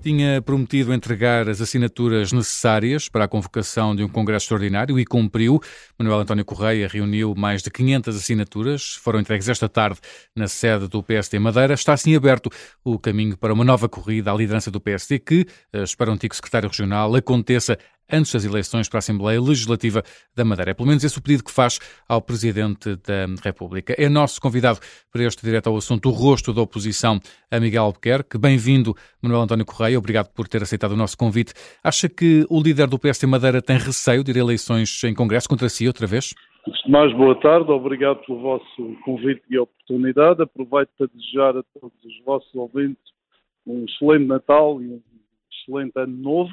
Tinha prometido entregar as assinaturas necessárias para a convocação de um congresso extraordinário e cumpriu. Manuel António Correia reuniu mais de 500 assinaturas, foram entregues esta tarde na sede do PSD Madeira. Está assim aberto o caminho para uma nova corrida à liderança do PSD que, espera o antigo secretário regional, aconteça antes das eleições para a Assembleia Legislativa da Madeira. É pelo menos esse o pedido que faz ao Presidente da República. É nosso convidado para este direto ao assunto, o rosto da oposição, a Miguel Albuquerque. Bem-vindo, Manuel António Correia. Obrigado por ter aceitado o nosso convite. Acha que o líder do PSD Madeira tem receio de ir a eleições em Congresso contra si outra vez? Antes de mais, boa tarde. Obrigado pelo vosso convite e oportunidade. Aproveito para desejar a todos os vossos ouvintes um excelente Natal e um excelente Ano Novo.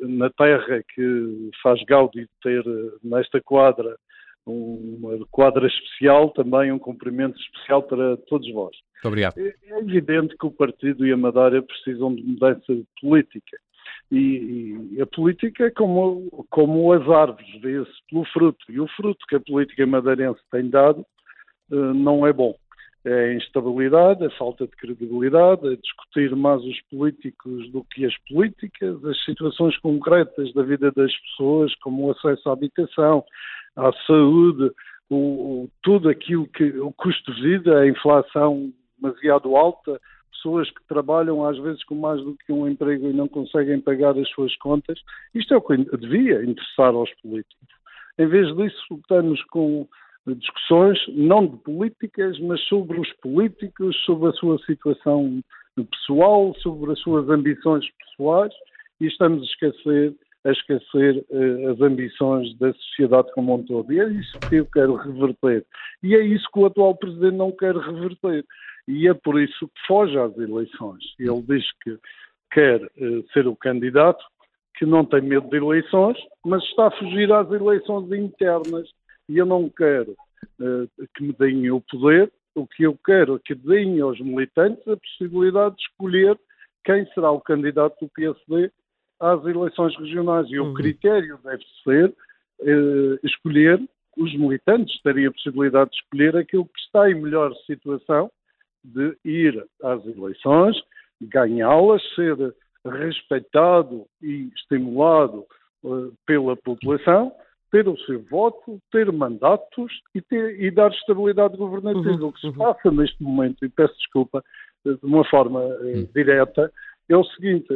Na terra que faz gáudio de ter nesta quadra uma quadra especial, também um cumprimento especial para todos vós. Muito obrigado. É evidente que o partido e a Madeira precisam de mudança política. E a política é como as árvores, vê-se pelo fruto. E o fruto que a política madeirense tem dado não é bom. É a instabilidade, a falta de credibilidade, a discutir mais os políticos do que as políticas, as situações concretas da vida das pessoas, como o acesso à habitação, à saúde, tudo aquilo que o custo de vida, a inflação demasiado alta, pessoas que trabalham às vezes com mais do que um emprego e não conseguem pagar as suas contas. Isto é o que devia interessar aos políticos. Em vez disso, estamos com discussões, não de políticas, mas sobre os políticos, sobre a sua situação pessoal, sobre as suas ambições pessoais, e estamos a esquecer as ambições da sociedade como um todo. E é isso que eu quero reverter. E é isso que o atual Presidente não quer reverter. E é por isso que foge às eleições. Ele diz que quer ser o candidato, que não tem medo de eleições, mas está a fugir às eleições internas. E eu não quero que me deem o poder, o que eu quero é que deem aos militantes a possibilidade de escolher quem será o candidato do PSD às eleições regionais. E o critério deve ser escolher, os militantes terem a possibilidade de escolher aquilo que está em melhor situação de ir às eleições, ganhá-las, ser respeitado e estimulado pela população, ter o seu voto, ter mandatos e dar estabilidade governativa. O que se passa neste momento, e peço desculpa de uma forma direta, é o seguinte: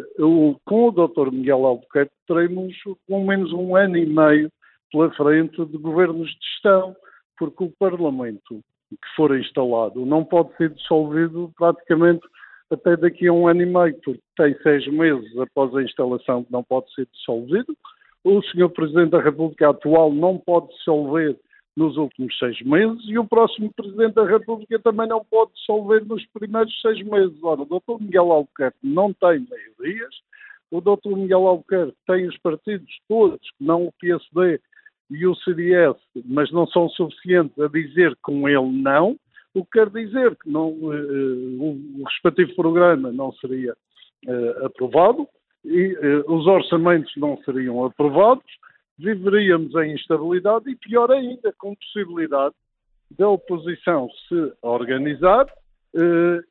com o Dr. Miguel Albuquerque teremos pelo menos um ano e meio pela frente de governos de gestão, porque o Parlamento que for instalado não pode ser dissolvido praticamente até daqui a um ano e meio, porque tem 6 meses após a instalação que não pode ser dissolvido. O Sr. Presidente da República atual não pode dissolver nos últimos 6 meses e o próximo Presidente da República também não pode dissolver nos primeiros 6 meses. Ora, o Dr. Miguel Albuquerque não tem maiorias, o Dr. Miguel Albuquerque tem os partidos todos, não o PSD e o CDS, mas não são suficientes a dizer com ele não, o que quer dizer que não, o respectivo programa não seria aprovado, e os orçamentos não seriam aprovados, viveríamos em instabilidade e, pior ainda, com possibilidade da oposição se organizar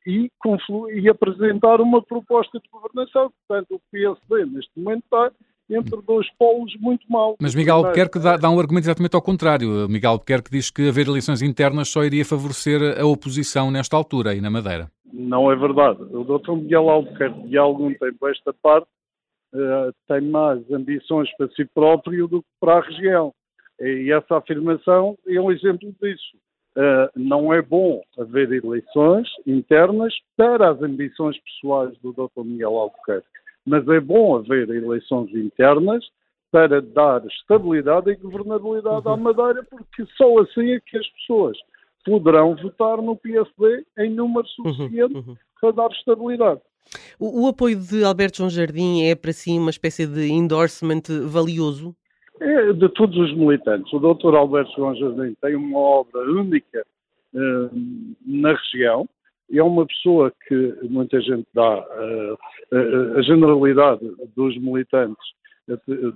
e apresentar uma proposta de governação. Portanto, o PSD neste momento está entre dois polos muito maus. Mas Miguel Albuquerque dá um argumento exatamente ao contrário. Miguel Albuquerque diz que haver eleições internas só iria favorecer a oposição nesta altura e na Madeira. Não é verdade. O Dr. Miguel Albuquerque, de algum tempo esta parte, tem mais ambições para si próprio do que para a região. E essa afirmação é um exemplo disso. Não é bom haver eleições internas para as ambições pessoais do Dr. Miguel Albuquerque, mas é bom haver eleições internas para dar estabilidade e governabilidade à Madeira, porque só assim é que as pessoas poderão votar no PSD em número suficiente para dar estabilidade. O apoio de Alberto João Jardim é para si uma espécie de endorsement valioso? É de todos os militantes. O Dr. Alberto João Jardim tem uma obra única na região. É uma pessoa que muita gente dá, a generalidade dos militantes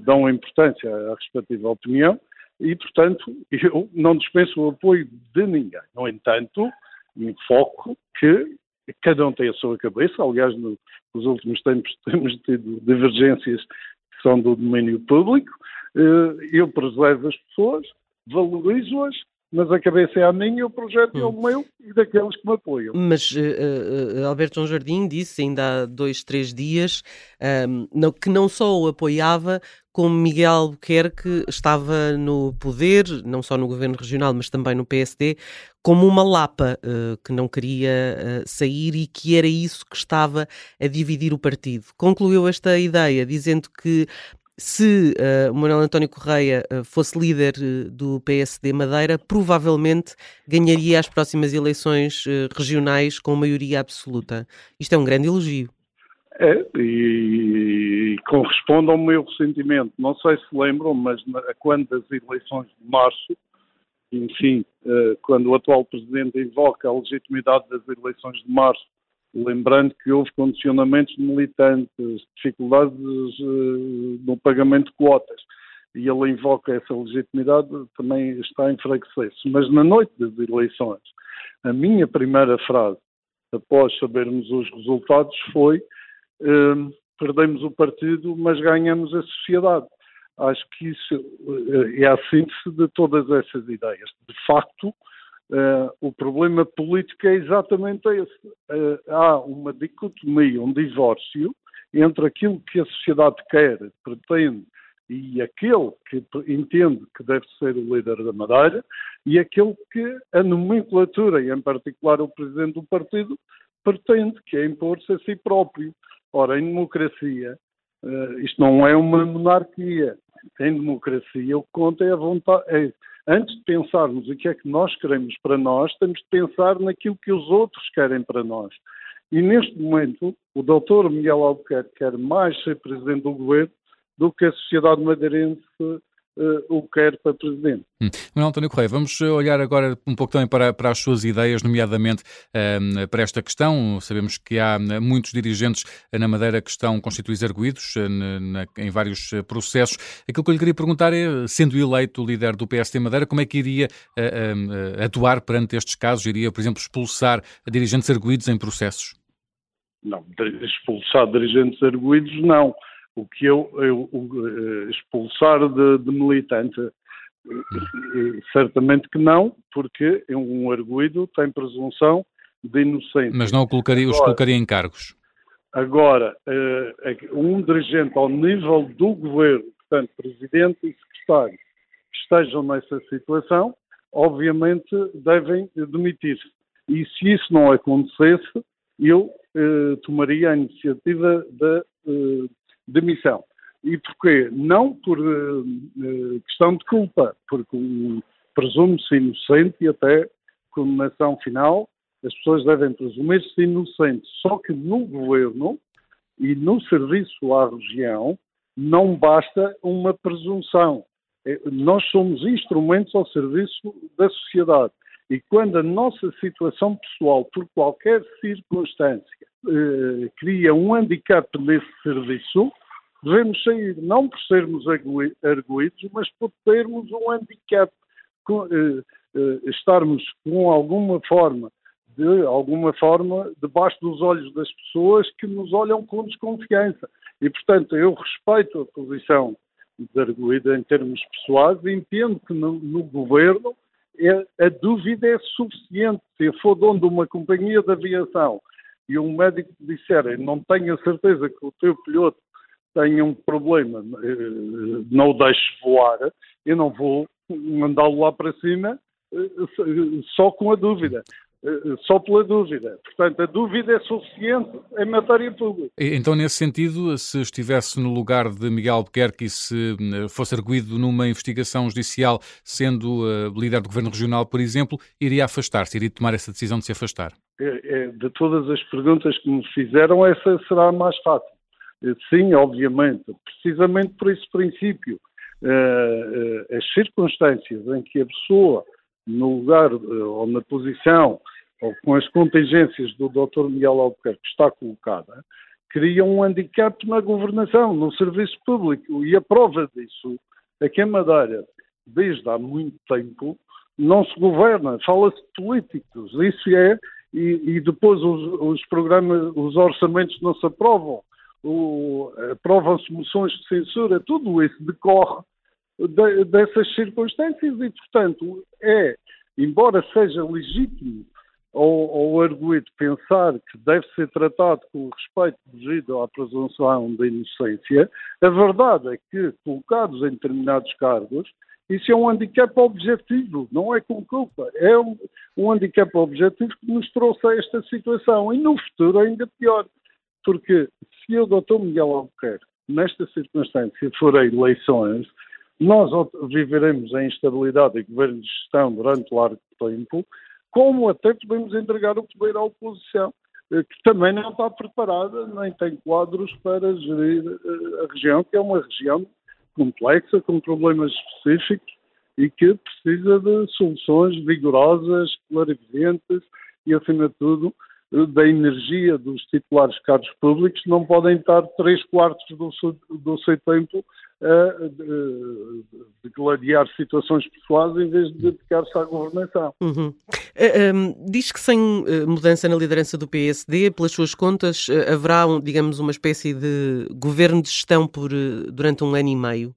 dão importância à respectiva opinião e, portanto, eu não dispenso o apoio de ninguém. No entanto, enfoco que cada um tem a sua cabeça. Aliás, nos últimos tempos temos tido divergências que são do domínio público. Eu preservo as pessoas, valorizo-as, mas a cabeça é a minha, o projeto é o meu e daqueles que me apoiam. Mas Alberto João Jardim disse, ainda há 2, 3 dias, que não só o apoiava, como Miguel Albuquerque estava no poder, não só no governo regional, mas também no PSD, como uma lapa que não queria sair e que era isso que estava a dividir o partido. Concluiu esta ideia dizendo que se Manuel António Correia fosse líder do PSD Madeira, provavelmente ganharia as próximas eleições regionais com maioria absoluta. Isto é um grande elogio. E corresponde ao meu ressentimento. Não sei se lembram, mas quando das eleições de março, enfim, quando o atual Presidente invoca a legitimidade das eleições de março, lembrando que houve condicionamentos militantes, dificuldades no pagamento de quotas, e ele invoca essa legitimidade, também está a enfraquecer-se. Mas na noite das eleições, a minha primeira frase, após sabermos os resultados, foi perdemos o partido, mas ganhamos a sociedade. Acho que isso é a síntese de todas essas ideias. De facto, o problema político é exatamente esse. Há uma dicotomia, um divórcio entre aquilo que a sociedade quer, pretende, e aquele que entende que deve ser o líder da Madeira, e aquele que a nomenclatura, e em particular o presidente do partido, pretende, que é impor-se a si próprio. Ora, em democracia, isto não é uma monarquia. Em democracia, o que conta é a vontade. Antes de pensarmos o que é que nós queremos para nós, temos de pensar naquilo que os outros querem para nós. E neste momento, o Dr. Miguel Albuquerque quer mais ser Presidente do Governo do que a sociedade madeirense o quer para Presidente. Manuel António Correia, vamos olhar agora um pouco também para as suas ideias, nomeadamente para esta questão. Sabemos que há muitos dirigentes na Madeira que estão constituídos arguídos em vários processos. Aquilo que eu lhe queria perguntar é, sendo eleito líder do PSD Madeira, como é que iria atuar perante estes casos? Iria, por exemplo, expulsar dirigentes arguídos em processos? Não, expulsar dirigentes arguídos, não. O que expulsar de militante, certamente que não, porque um arguido tem presunção de inocência. Mas não os colocaria em cargos? Agora, um dirigente ao nível do governo, portanto, presidente e secretário, que estejam nessa situação, obviamente devem demitir-se. E se isso não acontecesse, eu tomaria a iniciativa da demissão. E porquê? Não por questão de culpa, porque presume-se inocente e até condenação final, as pessoas devem presumir-se inocentes. Só que no governo e no serviço à região não basta uma presunção. Nós somos instrumentos ao serviço da sociedade. E quando a nossa situação pessoal, por qualquer circunstância, cria um handicap nesse serviço, devemos sair, não por sermos arguídos, mas por termos um handicap, estarmos com alguma forma, debaixo dos olhos das pessoas que nos olham com desconfiança. E, portanto, eu respeito a posição de arguído em termos pessoais e entendo que no governo a dúvida é suficiente. Se eu for dono de uma companhia de aviação e um médico disser, não tenho a certeza que o teu piloto tenha um problema, não o deixes voar, eu não vou mandá-lo lá para cima só com a dúvida. Só pela dúvida. Portanto, a dúvida é suficiente em matéria pública. Então, nesse sentido, se estivesse no lugar de Miguel Albuquerque e se fosse arguido numa investigação judicial, sendo líder do Governo Regional, por exemplo, iria afastar-se, iria tomar essa decisão de se afastar? De todas as perguntas que me fizeram, essa será a mais fácil. Sim, obviamente. Precisamente por esse princípio. As circunstâncias em que a pessoa, no lugar ou na posição ou com as contingências do Dr. Miguel Albuquerque está colocada, cria um handicap na governação, no serviço público. E a prova disso é que a Madeira, desde há muito tempo, não se governa, fala-se de políticos. Isso é e depois os programas, os orçamentos não se aprovam, aprovam-se moções de censura, tudo isso decorre dessas circunstâncias e, portanto, embora seja legítimo ao arguido pensar que deve ser tratado com o respeito devido à presunção da inocência, a verdade é que, colocados em determinados cargos, isso é um handicap objetivo, não é com culpa. É um handicap objetivo que nos trouxe a esta situação. E no futuro ainda pior. Porque se o Dr. Miguel Albuquerque, nesta circunstância, forem eleições, nós viveremos em instabilidade e governo de gestão durante largo tempo, como até podemos entregar o poder à oposição, que também não está preparada, nem tem quadros para gerir a região, que é uma região complexa, com problemas específicos e que precisa de soluções vigorosas, clarividentes e, acima de tudo, da energia dos titulares de cargos públicos, que não podem estar 3/4 do seu tempo a degladiar situações pessoais em vez de dedicar-se à governação. Uhum. Diz que sem mudança na liderança do PSD, pelas suas contas, haverá, digamos, uma espécie de governo de gestão durante 1 ano e meio.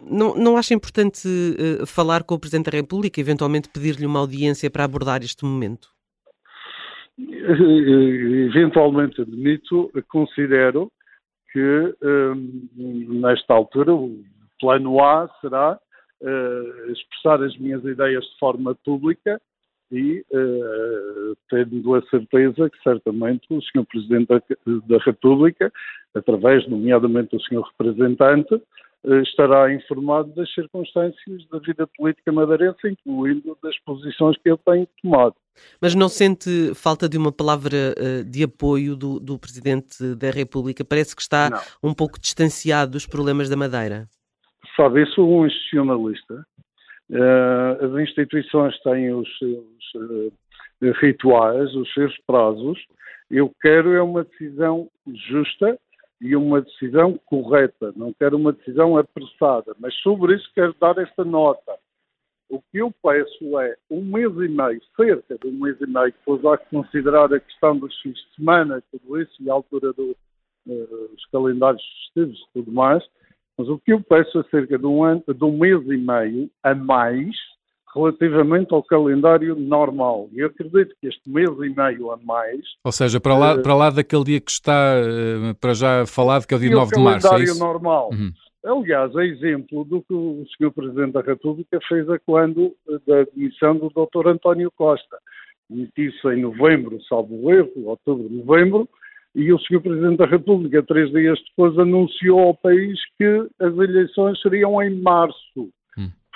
Não acha importante falar com o Presidente da República, eventualmente pedir-lhe uma audiência para abordar este momento? Eventualmente considero que nesta altura o plano A será expressar as minhas ideias de forma pública e tendo a certeza que certamente o Sr. Presidente da República, através nomeadamente do Sr. Representante, estará informado das circunstâncias da vida política madeirense, incluindo das posições que ele tem tomado. Mas não sente falta de uma palavra de apoio do Presidente da República? Parece que está um pouco distanciado dos problemas da Madeira. Sabe, eu sou um institucionalista. As instituições têm os seus rituais, os seus prazos. Eu quero uma decisão justa e uma decisão correta. Não quero uma decisão apressada. Mas sobre isso quero dar esta nota. O que eu peço é 1 mês e meio, cerca de 1 mês e meio, depois há que considerar a questão dos fins de semana, tudo isso, e a altura dos calendários festivos e tudo mais, mas o que eu peço é cerca de 1 mês e meio a mais relativamente ao calendário normal. E eu acredito que este mês e meio a mais... Ou seja, para lá daquele dia que está para já falado, que é o dia 9 de março, é isso? O calendário normal. Uhum. Aliás, é exemplo do que o Sr. Presidente da República fez a quando da demissão do Dr. António Costa. Demitiu-se em novembro, salvo erro, outubro, novembro, e o Sr. Presidente da República, 3 dias depois, anunciou ao país que as eleições seriam em março,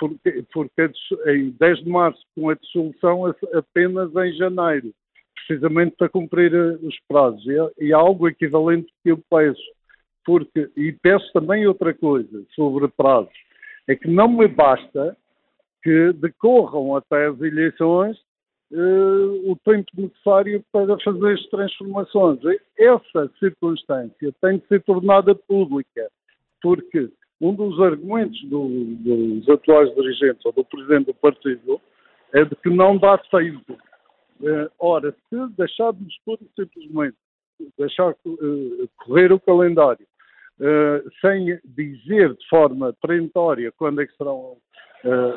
porque em 10 de março, com a dissolução apenas em janeiro, precisamente para cumprir os prazos. E há algo equivalente que eu peço. E peço também outra coisa sobre prazos, é que não me basta que decorram até as eleições o tempo necessário para fazer as transformações. Essa circunstância tem de ser tornada pública, porque um dos argumentos dos atuais dirigentes ou do Presidente do Partido é de que não dá tempo. Ora, se deixarmos simplesmente deixar correr o calendário sem dizer de forma perentória quando é que serão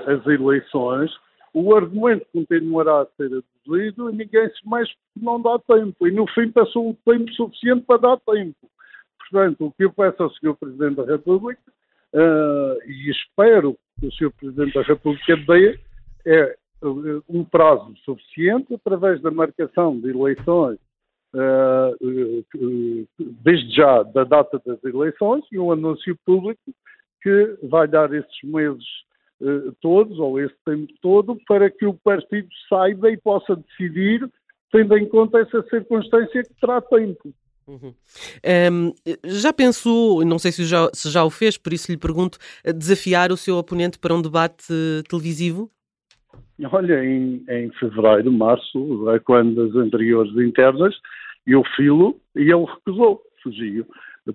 as eleições, o argumento continuará a ser aduzido e ninguém se mexe porque não dá tempo. E no fim passou o tempo suficiente para dar tempo. Portanto, o que eu peço ao Sr. Presidente da República e espero que o Sr. Presidente da República dê é um prazo suficiente através da marcação de eleições desde já da data das eleições e um anúncio público que vai dar esses meses todos, ou esse tempo todo, para que o partido saiba e possa decidir, tendo em conta essa circunstância que terá tempo. Uhum. Já pensou, não sei se já o fez, por isso lhe pergunto, desafiar o seu oponente para um debate televisivo? Olha, em fevereiro, março, é quando as anteriores internas, eu filo e ele recusou, fugiu.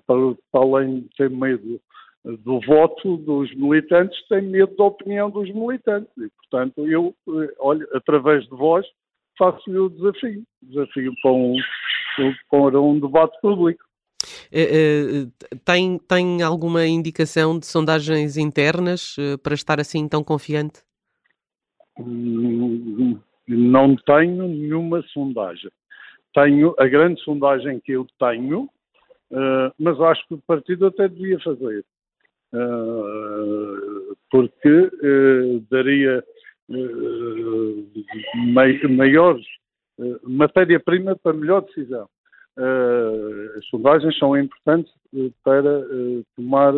Para além de ter medo do voto dos militantes, tem medo da opinião dos militantes. E, portanto, eu, olha, através de vós, faço-lhe o desafio para um debate público. Tem alguma indicação de sondagens internas para estar assim tão confiante? Não tenho nenhuma sondagem. Tenho a grande sondagem que eu tenho, mas acho que o partido até devia fazer. Porque daria maiores matéria-prima para melhor decisão. As sondagens são importantes para tomar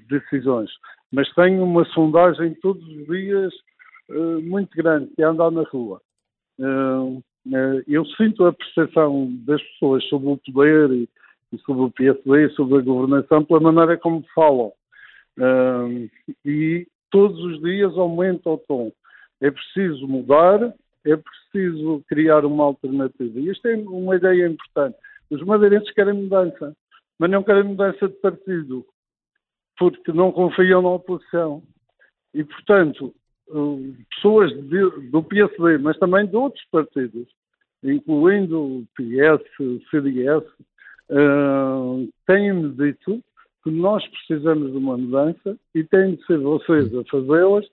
decisões, mas tenho uma sondagem todos os dias muito grande, que é andar na rua. Eu sinto a percepção das pessoas sobre o poder e sobre o PSD, sobre a governação, pela maneira como falam. E todos os dias aumenta o tom. É preciso mudar, é preciso criar uma alternativa. E isto é uma ideia importante. Os madeirenses querem mudança, mas não querem mudança de partido, porque não confiam na oposição. E, portanto, pessoas do PSD, mas também de outros partidos, incluindo o PS, o CDS, têm-me dito que nós precisamos de uma mudança e têm de ser vocês a fazê-las,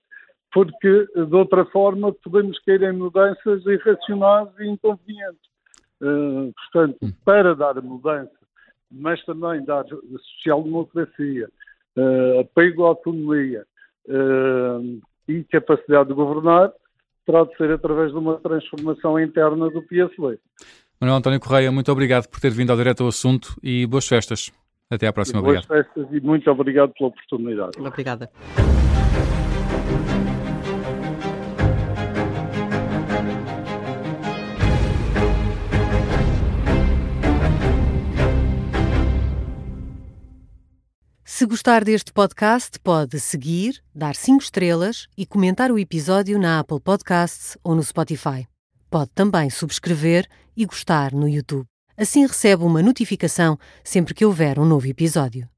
porque de outra forma podemos cair em mudanças irracionais e inconvenientes. Portanto, para dar mudança, mas também dar social-democracia, apego à autonomia e capacidade de governar, terá de ser através de uma transformação interna do PSD. Manuel António Correia, muito obrigado por ter vindo ao Direto ao Assunto e boas festas. Até à próxima. Boas festas e muito obrigado pela oportunidade. Obrigada. Se gostar deste podcast, pode seguir, dar 5 estrelas e comentar o episódio na Apple Podcasts ou no Spotify. Pode também subscrever e gostar no YouTube. Assim recebe uma notificação sempre que houver um novo episódio.